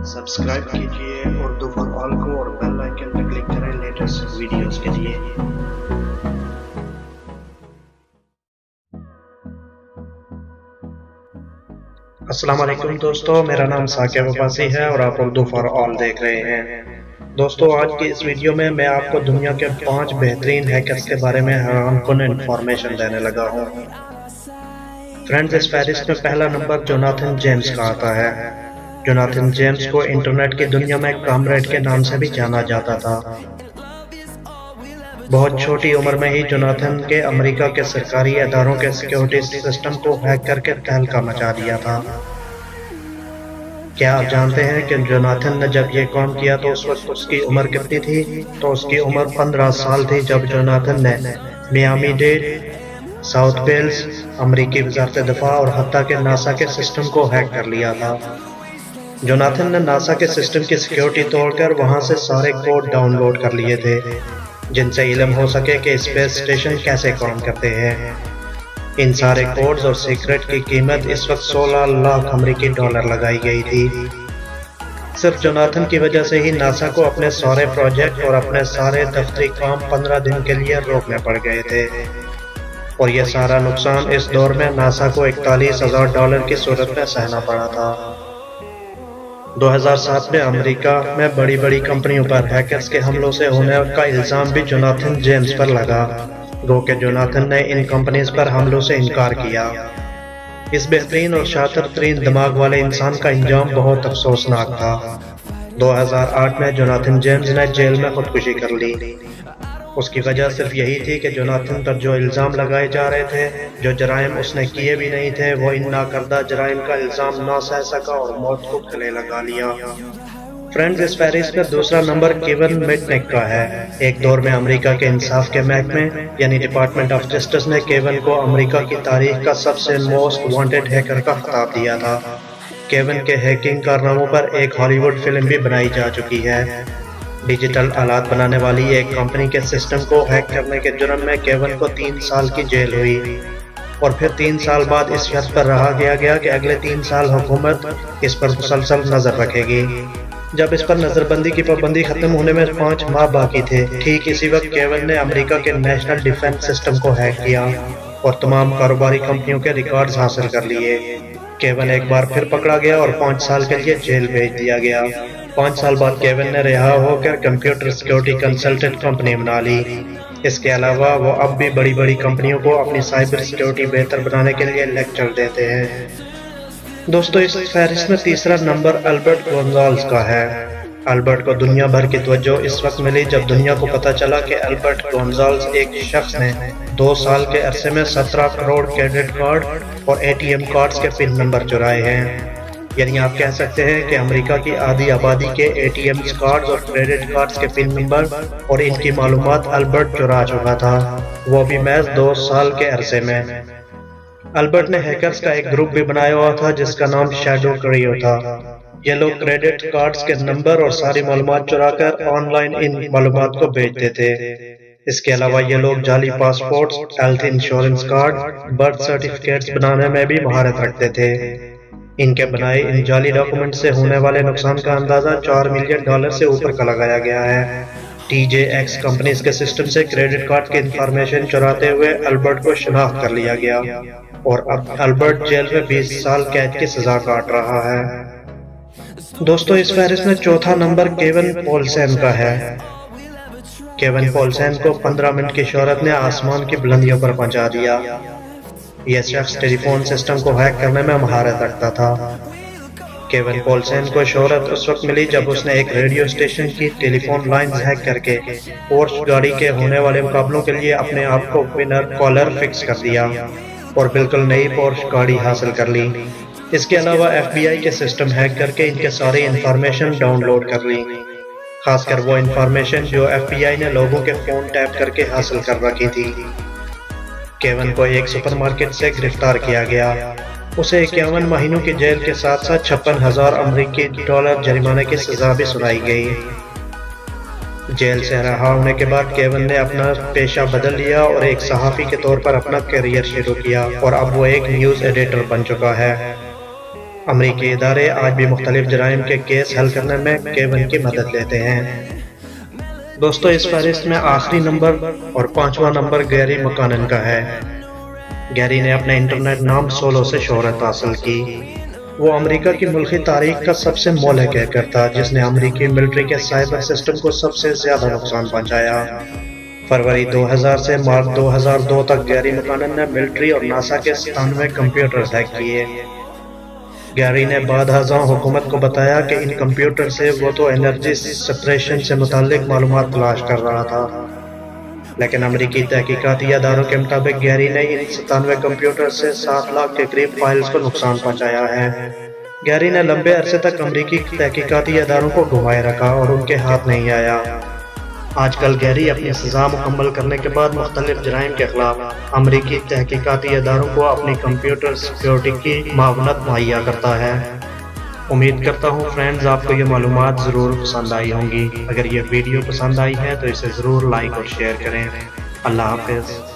Subscribe कीजिए Urdu for all को और बेल आइकन पर क्लिक करें लेटेस्ट वीडियोस के लिए। अस्सलाम वालेकुम दोस्तों, मेरा नाम साकिब अब्बासी है और आप उर्दू फॉर ऑल देख रहे हैं। दोस्तों, आज की इस वीडियो में मैं आपको दुनिया के 5 बेहतरीन हैकर्स के बारे में हैरानकुन इंफॉर्मेशन देने लगा हूँ। फ्रेंड्स, इस फहरिस्त में पहला नंबर जोनाथन जेम्स का आता है। जोनाथन जेम्स को इंटरनेट की दुनिया में कॉमरेड के नाम से भी जाना जाता था। बहुत छोटी उम्र में ही जोनाथन के अमेरिका के सरकारी इदारों के सिक्योरिटी सिस्टम को हैक करके तहलका मचा दिया था। क्या आप जानते हैं कि जोनाथन ने जब ये काम किया तो उस वक्त उसकी उम्र कितनी थी? तो उसकी उम्र 15 साल थी जब जोनाथन ने मियामी डेड, साउथ वेल्स, अमेरिकी वजारत दफा और हत्ता के नासा के सिस्टम को हैक कर लिया था। जोनाथन ने नासा के सिस्टम की सिक्योरिटी तोड़कर वहां से सारे कोड डाउनलोड कर लिए थे, जिनसे इल्म हो सके कि स्पेस स्टेशन कैसे काम करते हैं। इन सारे कोड्स और सीक्रेट की कीमत इस वक्त 16 लाख अमेरिकी डॉलर लगाई गई थी। सिर्फ जोनाथन की वजह से ही नासा को अपने सारे प्रोजेक्ट और अपने सारे दफ्तरी काम 15 दिन के लिए रोकने पड़ गए थे, और यह सारा नुकसान इस दौर में नासा को $41,000 की सूरत में सहना पड़ा था। 2007 में अमेरिका में बड़ी बड़ी कंपनियों पर हैकर्स के हमलों से होने का इल्जाम भी जोनाथन जेम्स पर लगा, गो कि जोनाथन ने इन कंपनीज पर हमलों से इनकार किया। इस बेहतरीन और शातिर तरीन दिमाग वाले इंसान का अंजाम बहुत अफसोसनाक था। 2008 में जोनाथन जेम्स ने जेल में खुदकुशी कर ली। उसकी वजह सिर्फ यही थी कि जोनाथन पर जो इल्ज़ाम लगाए जा रहे थे, जो जराइम उसने किए भी नहीं थे, वो इन नाकर्दा जराइम का इल्ज़ाम ना सह सका और मौत को गले लगा लिया। फ्रेंड्स, इस फहरिस्त में दूसरा नंबर केविन मिटनिक का है। एक दौर में अमेरिका के इंसाफ के महकमे यानी डिपार्टमेंट ऑफ जस्टिस ने केविन को अमेरिका की तारीख का सबसे मोस्ट वांटेड हैकर का खिताब दिया था। केविन के हैकिंग कारनामों पर एक हॉलीवुड फिल्म भी बनाई जा चुकी है। डिजिटल आलात बनाने वाली एक कंपनी के सिस्टम को हैक करने के जुर्म में केविन को 3 साल की जेल हुई, और फिर 3 साल बाद इस शर्त पर रहा गया कि अगले 3 साल हुकूमत इस पर मुसलसल नजर रखेगी। जब इस पर नजरबंदी की पाबंदी खत्म होने में 5 माह बाकी थे, ठीक इसी वक्त केविन ने अमेरिका के नेशनल डिफेंस सिस्टम को हैक किया और तमाम कारोबारी कंपनियों के रिकॉर्ड्स हासिल कर लिए। केविन एक बार फिर पकड़ा गया और 5 साल के लिए जेल भेज दिया गया। 5 साल बाद केविन ने रिहा होकर कंप्यूटर सिक्योरिटी कंसल्टेंट कंपनी बना ली। इसके अलावा वो अब भी बड़ी बड़ी कंपनियों को अपनी साइबर सिक्योरिटी बेहतर बनाने के लिए लेक्चर देते हैं। दोस्तों, इस फहरिस्त में तीसरा नंबर अल्बर्ट गोंजाल्स का है। अल्बर्ट को दुनिया भर की तवज्जो इस वक्त मिली जब दुनिया को पता चला कि अल्बर्ट गोंजाल्स एक शख्स ने 2 साल के अरसे में 17 करोड़ क्रेडिट कार्ड और ATM कार्ड्स के पिन नंबर चुराए हैं। यानी आप कह सकते हैं कि अमेरिका की आधी आबादी के ATM कार्ड्स और क्रेडिट कार्ड्स के पिन नंबर और इनकी मालूमात अल्बर्ट चुरा चुका था, वो भी महज 2 साल के अरसे में। अल्बर्ट ने हैकर्स का एक ग्रुप भी बनाया हुआ था जिसका नाम शैडो क्रियो था। ये लोग क्रेडिट कार्ड्स के नंबर और सारी मालूमात चुराकर ऑनलाइन इन मालूमात को बेचते थे। इसके अलावा ये लोग जाली passports, health insurance card, birth certificates बनाने में भी महारत रखते थे। इनके बनाए इन जाली डॉक्यूमेंट से होने वाले नुकसान का अंदाजा $4 मिलियन से ऊपर का लगाया गया है। TJX कंपनीज के सिस्टम से क्रेडिट कार्ड की इंफॉर्मेशन चुराते हुए अल्बर्ट को शनाख्त कर लिया गया और अब अल्बर्ट जेल में 20 साल कैद की सजा काट रहा है। दोस्तों, इस फहरिस्त में चौथा नंबर केविन पोलसन का है। केविन पोलसन को 15 मिनट की शोहरत ने आसमान की बुलंदियों पर पहुंचा दिया। यह शख्स टेलीफोन सिस्टम को हैक करने में महारत रखता था। केविन पोलसन को शोहरत उस वक्त मिली जब उसने एक रेडियो स्टेशन की टेलीफोन लाइन हैक करके पोर्श गाड़ी के होने वाले मुकाबलों के लिए अपने आप को विनर कॉलर फिक्स कर दिया और बिल्कुल नई पोर्श गाड़ी हासिल कर ली। इसके अलावा FBI के सिस्टम हैक करके इनके सारी इंफॉर्मेशन डाउनलोड कर ली, खासकर वो इंफॉर्मेशन जो FBI ने लोगों के फोन टैप करके हासिल कर रखी थी। केविन को एक सुपरमार्केट से गिरफ्तार किया गया। उसे 51 महीनों की जेल के साथ साथ $56,000 अमेरिकी डॉलर जरिमाने की सजा भी सुनाई गई। जेल से रहा होने के बाद केविन ने अपना पेशा बदल लिया और एक सहाफ़ी के तौर पर अपना करियर शुरू किया और अब वो एक न्यूज़ एडिटर बन चुका है। امریکی ادارے آج بھی مختلف جرائم کے کیس حل کرنے میں کیون کی مدد لیتے ہیں۔ دوستو اس فہرست میں آخری نمبر اور 5واں نمبر گیری مکانن کا ہے۔ گیری نے اپنے انٹرنیٹ نام سولو سے شہرت حاصل کی۔ وہ امریکہ کی ملکی تاریخ کا سب سے مہلک ہیکر تھا جس نے امریکی ملٹری کے سائبر سسٹم کو سب سے زیادہ نقصان پہنچایا۔ فروری 2000 سے مارچ 2002 تک گیری مکانن نے ملٹری اور ناسا کے 97 کمپیوٹرز ہیک کیے۔ گیری نے بعد ازاں حکومت کو بتایا کہ ان کمپیوٹر سے وہ تو انرجی سپریشن سے متعلق معلومات تلاش کر رہا تھا، لیکن امریکی تحقیقاتی اداروں کے مطابق گیری نے ان 97 کمپیوٹر سے 7 لاکھ کے قریب فائلز کو نقصان پہنچایا ہے۔ گیری نے لمبے عرصے تک امریکی تحقیقاتی اداروں کو گھمائے رکھا اور ان کے ہاتھ نہیں آیا۔ آج کل گیری اپنی سزا مکمل کرنے کے بعد مختلف جرائم کے خلاف امریکی تحقیقاتی اداروں کو اپنی کمپیوٹر سیکیورٹی کی معاونت مہیا کرتا ہے۔ امید کرتا ہوں فرینڈز آپ کو یہ معلومات ضرور پسند آئی ہوں گی۔ اگر یہ ویڈیو پسند آئی ہے تو اسے ضرور لائک اور شیئر کریں۔ اللہ حافظ۔